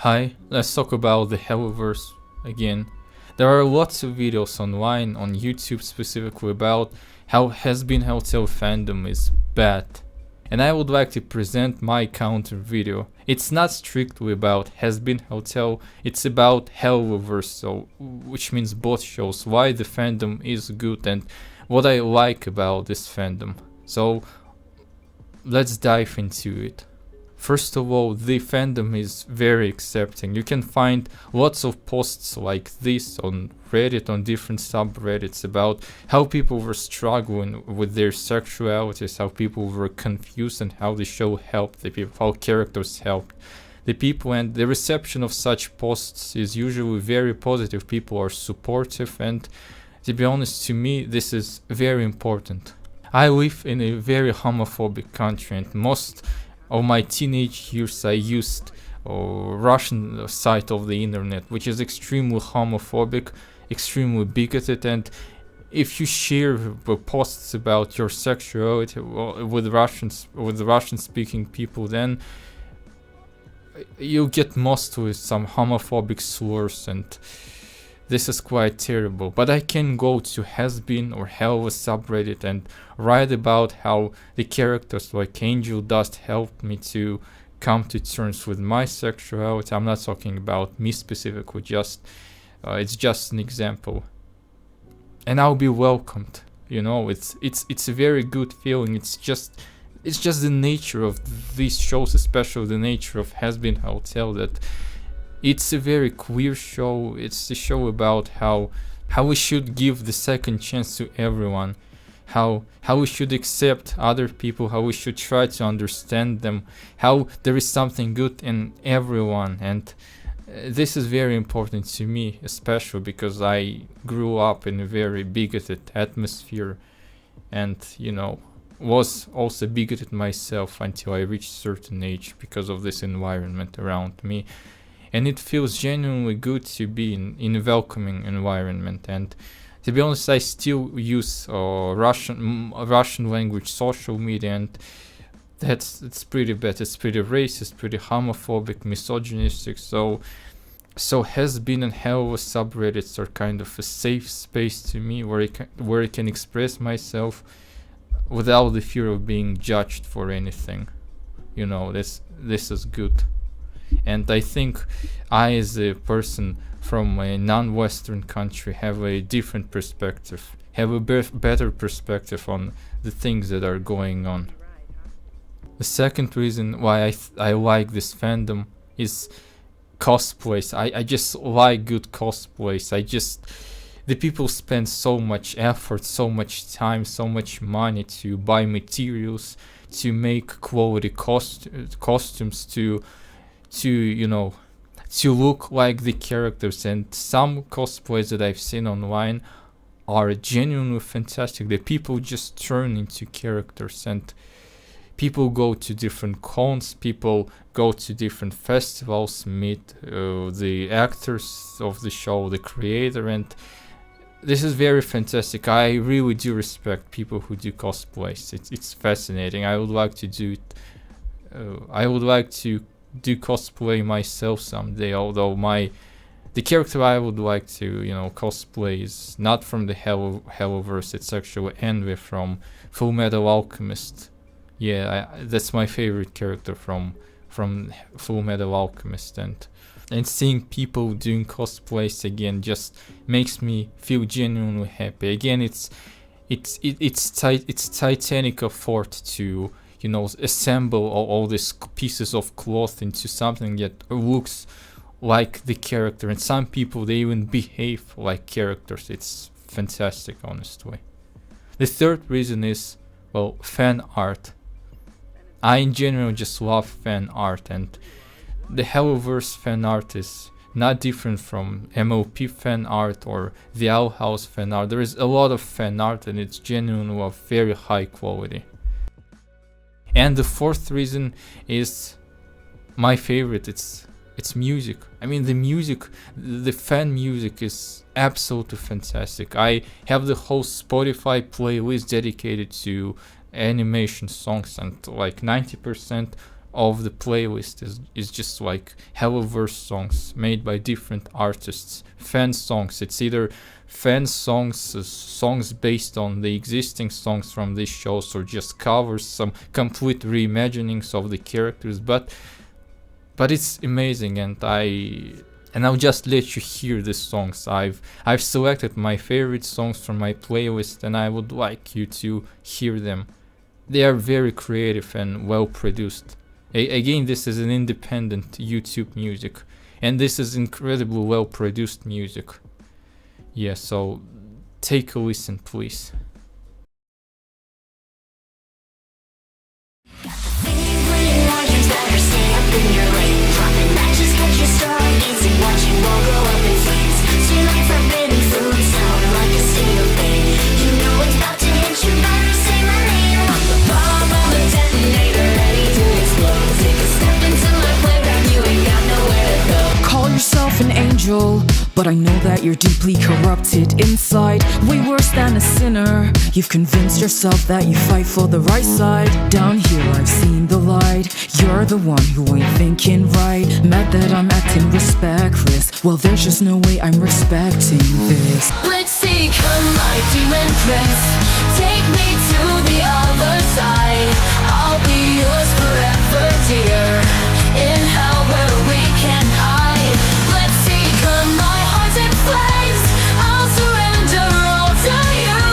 Hi, let's talk about the Helluverse again. There are lots of videos online, on YouTube specifically, about how hazbinhotel fandom is bad. And I would like to present my counter video. It's not strictly about hazbinhotel, it's about Helluvaboss, so, which means both shows why the fandom is good and what I like about this fandom. So let's dive into it. First of all, the fandom is very accepting. You can find lots of posts like this on Reddit, on different subreddits, about how people were struggling with their sexualities, how people were confused, and how the show helped the people, how characters helped the people. And the reception of such posts is usually very positive. People are supportive, and to be honest, to me, this is very important. I live in a very homophobic country, and most of my teenage years I used Russian side of the internet, which is extremely homophobic, extremely bigoted, and if you share posts about your sexuality with Russian speaking people, then you get mostly some homophobic slurs, and this is quite terrible. But I can go to Hazbin or Helluva subreddit and write about how the characters like Angel Dust helped me to come to terms with my sexuality. I'm not talking about me specifically, it's just an example. And I'll be welcomed. You know, it's a very good feeling. It's just the nature of these shows, especially the nature of hazbinhotel, that it's a very queer show. It's a show about how we should give the second chance to everyone, how we should accept other people, how we should try to understand them, how there is something good in everyone. And this is very important to me, especially because I grew up in a very bigoted atmosphere, and was also bigoted myself until I reached a certain age because of this environment around me. And it feels genuinely good to be in a welcoming environment. And to be honest, I still use Russian language social media, and it's pretty bad. It's pretty racist, pretty homophobic, misogynistic. So Hazbin and Helluva subreddits are kind of a safe space to me, where I can express myself without the fear of being judged for anything. This is good. And I think I, as a person from a non-Western country, have a different perspective, have a better perspective on the things that are going on. The second reason why I like this fandom is cosplays. I just like good cosplays. The people spend so much effort, so much time, so much money to buy materials, to make quality costumes, to look like the characters. And some cosplays that I've seen online are genuinely fantastic. The people just turn into characters, and people go to different cons, people go to different festivals, meet the actors of the show, the creator, and this is very fantastic. I really do respect people who do cosplays. It's fascinating. I would like to do it. I would like to do cosplay myself someday, although the character I would like to cosplay is not from the Helluverse. It's actually Envy from Fullmetal Alchemist. Yeah, that's my favorite character from Fullmetal Alchemist, and seeing people doing cosplays again just makes me feel genuinely happy. Again, it's titanic effort to assemble all these pieces of cloth into something that looks like the character, and some people, they even behave like characters. It's fantastic, honestly. The third reason is, well, fan art. I in general just love fan art, and the Helluverse fan art is not different from MLP fan art or the Owl House fan art. There is a lot of fan art, and it's genuinely of very high quality. And the fourth reason is my favorite. It's music. I mean, the fan music is absolutely fantastic. I have the whole Spotify playlist dedicated to animation songs, and like 90% of the playlist is just like hellaverse songs made by different artists, fan songs. It's either fan songs, songs based on the existing songs from these shows, or just covers, some complete reimaginings of the characters. But it's amazing, and I'll just let you hear these songs. I've selected my favorite songs from my playlist, and I would like you to hear them. They are very creative and well produced. Again, this is an independent YouTube music, and this is incredibly well produced music. Yeah, so take a listen, please. An angel, but I know that you're deeply corrupted inside, way worse than a sinner. You've convinced yourself that you fight for the right side. Down here I've seen the light. You're the one who ain't thinking right. Mad that I'm acting respectless. Well, there's just no way I'm respecting this. Let's see, come my demon prince, take me to the other side. I'll be yours forever, dear, in hell where we can hide. My heart's in flames, I'll surrender all to you.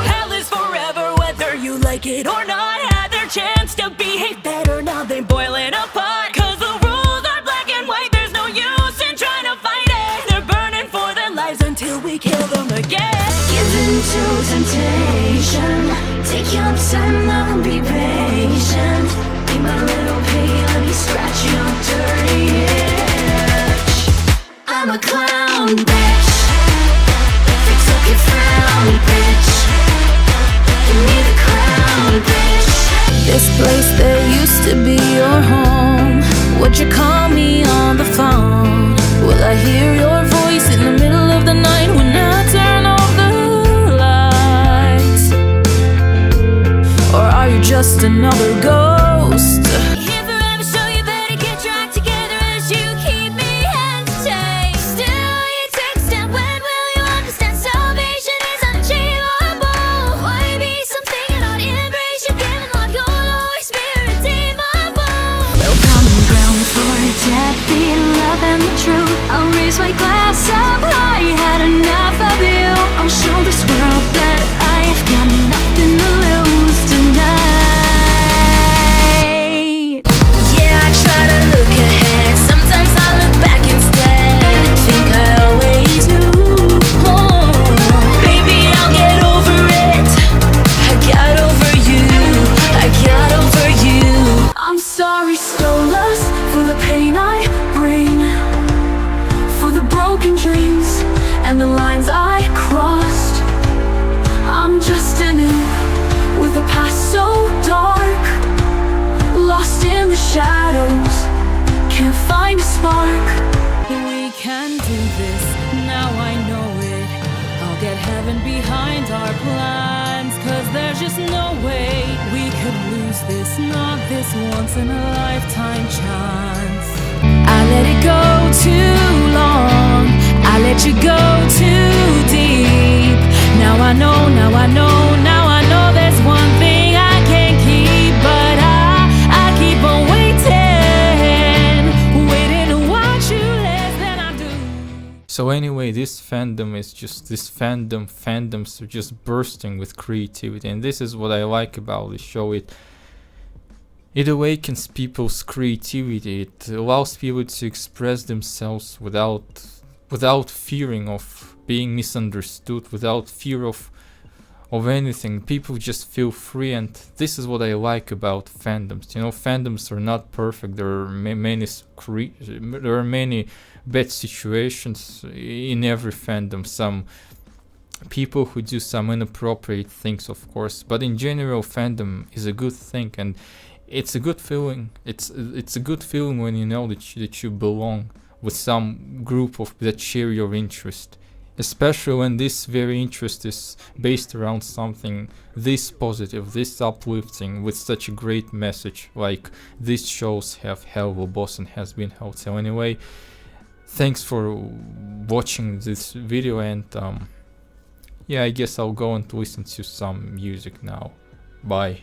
Hell is forever, whether you like it or not. Had their chance to behave better, now they boiling apart. Cause the rules are black and white, there's no use in trying to fight it. They're burning for their lives until we kill them again. Given to temptation, take your time, I'll be patient. Be my little pig, let me scratch your dirty itch. I'm a clown, bitch. They took your frown, bitch. Give me the crown, bitch. This place that used to be your home, would you call me on the phone? Will I hear your voice in the middle of the night when I turn off the lights? Or are you just another ghost? Here forever, so you better get your act together as you keep me entertained. Still, you take a step, when will you understand salvation is unachievable? Why be something and not embrace your given life? Your Holy Spirit, redeemable. No common ground for death, the love and the truth. I'll raise my glass up high, had enough of you. I'll show this world that I've got nothing to lose tonight. Yeah, I try to look ahead, sometimes I look back instead. Think I always do. Oh, baby, I'll get over it. I got over you, I got over you. I'm sorry, stole us for the pain I bring, for the broken dreams and the lines I crossed. I'm just an imp with a past so dark, lost in the shadows, can't find a spark. We can do this, now I know it. I'll get heaven behind our plans, cause there's just no way we could lose this, not this once in a lifetime chance. I let it go too long, I let you go too deep. Now I know, now I know, now I know there's one thing I can't keep, but I keep on waiting to watch you less than I do. So anyway, this fandom is just, fandoms are just bursting with creativity, and this is what I like about the show. It awakens people's creativity. It allows people to express themselves without fearing of being misunderstood, without fear of anything. People just feel free, and this is what I like about fandoms. You know, fandoms are not perfect. There are many bad situations in every fandom. Some people who do some inappropriate things, of course, but in general, fandom is a good thing, and it's a good feeling. It's a good feeling when you know that you belong with some group of that share your interest. especially when this very interest is based around something this positive, this uplifting, with such a great message like these shows have Helluva Boss and Hazbin Hotel. Anyway, thanks for watching this video, and yeah, I guess I'll go and listen to some music now. Bye.